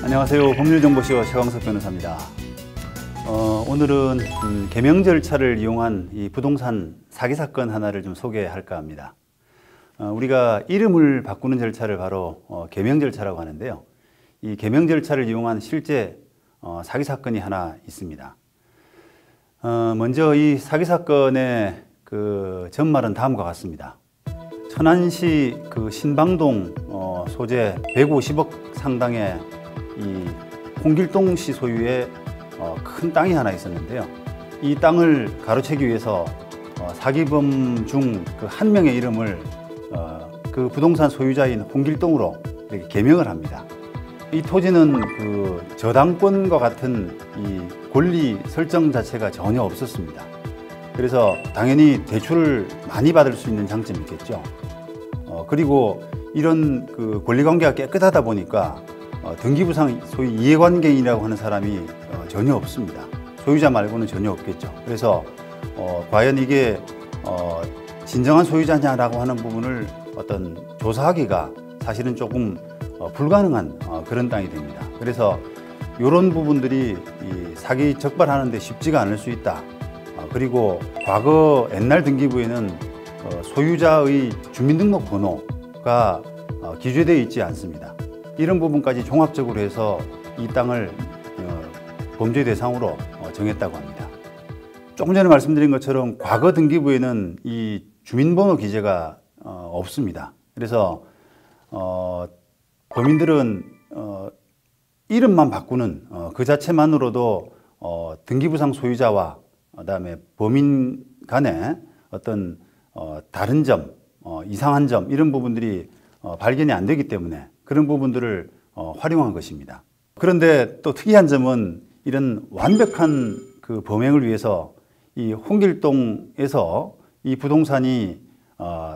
안녕하세요. 법률정보쇼 최광석 변호사입니다. 오늘은 개명 절차를 이용한 이 부동산 사기 사건 하나를 좀 소개할까 합니다. 우리가 이름을 바꾸는 절차를 바로 개명 절차라고 하는데요. 이 개명 절차를 이용한 실제 사기 사건이 하나 있습니다. 먼저 이 사기 사건의 그 전말은 다음과 같습니다. 천안시 그 신방동 소재 150억 상당의 이 홍길동 씨 소유의 큰 땅이 하나 있었는데요. 이 땅을 가로채기 위해서 사기범 중 그 한 명의 이름을 그 부동산 소유자인 홍길동으로 이렇게 개명을 합니다. 이 토지는 그 저당권과 같은 이 권리 설정 자체가 전혀 없었습니다. 그래서 당연히 대출을 많이 받을 수 있는 장점이 있겠죠. 그리고 이런 그 권리관계가 깨끗하다 보니까 등기부상 소위 이해관계인이라고 하는 사람이 전혀 없습니다. 소유자 말고는 전혀 없겠죠. 그래서 과연 이게 진정한 소유자냐라고 하는 부분을 어떤 조사하기가 사실은 조금 불가능한 그런 땅이 됩니다. 그래서 이런 부분들이 이 사기 적발하는 데 쉽지가 않을 수 있다. 그리고 과거 옛날 등기부에는 소유자의 주민등록번호가 기재되어 있지 않습니다. 이런 부분까지 종합적으로 해서 이 땅을 범죄 대상으로 정했다고 합니다. 조금 전에 말씀드린 것처럼 과거 등기부에는 이 주민번호 기재가 없습니다. 그래서 범인들은 이름만 바꾸는 그 자체만으로도 등기부상 소유자와 그다음에 범인 간에 어떤 다른 점, 이상한 점 이런 부분들이 발견이 안 되기 때문에 그런 부분들을 활용한 것입니다. 그런데 또 특이한 점은 이런 완벽한 그 범행을 위해서 이 홍길동에서 이 부동산이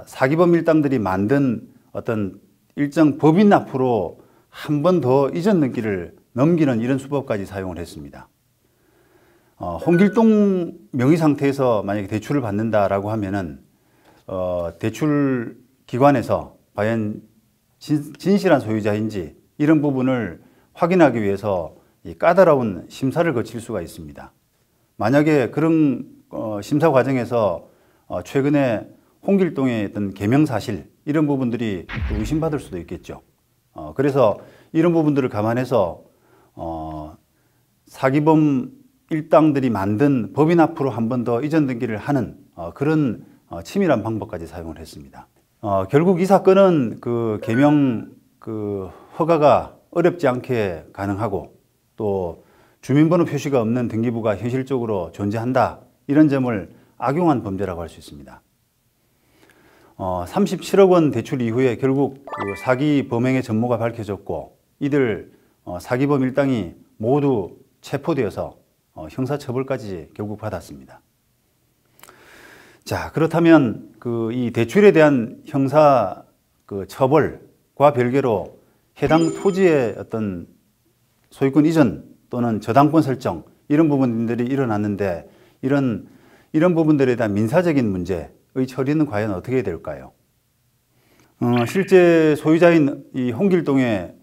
사기범 일당들이 만든 어떤 일정 법인 앞으로 한 번 더 이전 등기를 넘기는 이런 수법까지 사용을 했습니다. 홍길동 명의 상태에서 만약에 대출을 받는다라고 하면은 대출 기관에서 과연 진실한 소유자인지 이런 부분을 확인하기 위해서 이 까다로운 심사를 거칠 수가 있습니다. 만약에 그런 심사 과정에서 최근에 홍길동의 어떤 개명 사실 이런 부분들이 또 의심받을 수도 있겠죠. 그래서 이런 부분들을 감안해서 사기범 일당들이 만든 법인 앞으로 한 번 더 이전 등기를 하는 그런 치밀한 방법까지 사용을 했습니다. 결국 이 사건은 그 개명 그 허가가 어렵지 않게 가능하고 또 주민번호 표시가 없는 등기부가 현실적으로 존재한다 이런 점을 악용한 범죄라고 할 수 있습니다. 37억 원 대출 이후에 결국 그 사기 범행의 전모가 밝혀졌고 이들 사기범 일당이 모두 체포되어서 형사처벌까지 결국 받았습니다. 자, 그렇다면 그 이 대출에 대한 형사 그 처벌과 별개로 해당 토지의 어떤 소유권 이전 또는 저당권 설정 이런 부분들이 일어났는데 이런 부분들에 대한 민사적인 문제의 처리는 과연 어떻게 될까요? 실제 소유자인 이 홍길동의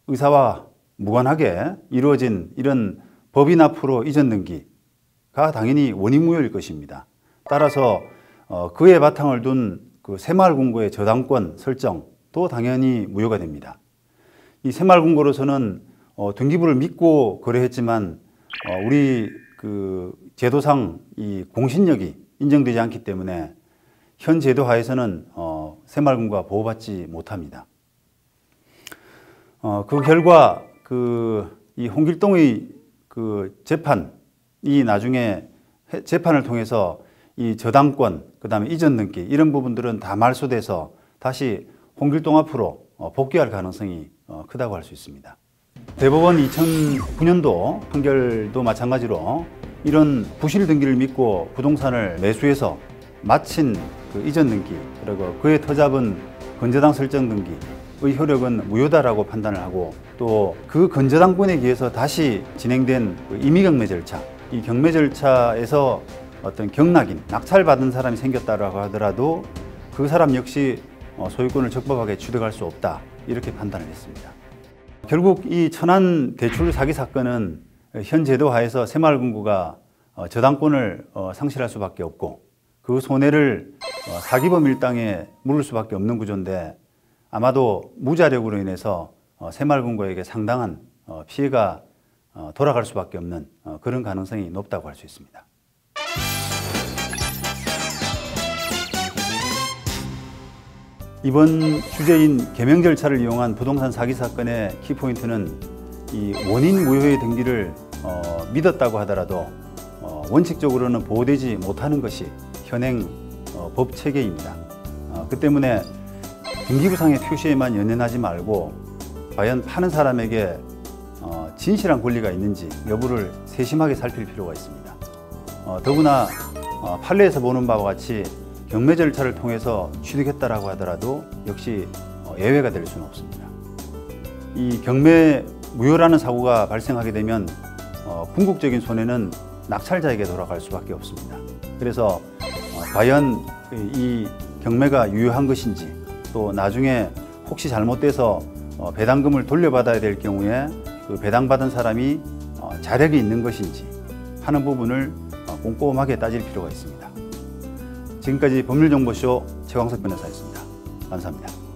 의사와 무관하게 이루어진 이런 법인 앞으로 이전 등기가 당연히 원인무효일 것입니다. 따라서 그에 바탕을 둔 그 새마을금고의 저당권 설정도 당연히 무효가 됩니다. 이 새마을금고로서는 등기부를 믿고 거래했지만 우리 그 제도상 이 공신력이 인정되지 않기 때문에 현 제도 하에서는 새마을금고가 보호받지 못합니다. 그 결과 이 홍길동의 그 재판이 나중에 재판을 통해서 이 저당권, 그 다음에 이전 등기 이런 부분들은 다 말소돼서 다시 홍길동 앞으로 복귀할 가능성이 크다고 할 수 있습니다. 대법원 2009년도 판결도 마찬가지로 이런 부실 등기를 믿고 부동산을 매수해서 마친 그 이전 등기 그리고 그에 터잡은 건저당 설정 등기의 효력은 무효다라고 판단을 하고 또 그 건저당권에 의해서 다시 진행된 그 임의경매 절차, 이 경매 절차에서 어떤 경락인, 낙찰받은 사람이 생겼다라고 하더라도 그 사람 역시 소유권을 적법하게 취득할 수 없다 이렇게 판단을 했습니다. 결국 이 천안 대출 사기 사건은 현 제도 하에서 새마을금고가 저당권을 상실할 수밖에 없고 그 손해를 사기범 일당에 물을 수밖에 없는 구조인데 아마도 무자력으로 인해서 새마을금고에게 상당한 피해가 돌아갈 수밖에 없는 그런 가능성이 높다고 할 수 있습니다. 이번 주제인 개명 절차를 이용한 부동산 사기 사건의 키포인트는 이 원인 무효의 등기를 믿었다고 하더라도 원칙적으로는 보호되지 못하는 것이 현행 법 체계입니다. 그 때문에 등기부상의 표시에만 연연하지 말고 과연 파는 사람에게 진실한 권리가 있는지 여부를 세심하게 살필 필요가 있습니다. 더구나 판례에서 보는 바와 같이 경매 절차를 통해서 취득했다라고 하더라도 역시 예외가 될 수는 없습니다. 이 경매 무효라는 사고가 발생하게 되면 궁극적인 손해는 낙찰자에게 돌아갈 수밖에 없습니다. 그래서 과연 이 경매가 유효한 것인지 또 나중에 혹시 잘못돼서 배당금을 돌려받아야 될 경우에 그 배당받은 사람이 자력이 있는 것인지 하는 부분을 꼼꼼하게 따질 필요가 있습니다. 지금까지 법률정보쇼 최광석 변호사였습니다. 감사합니다.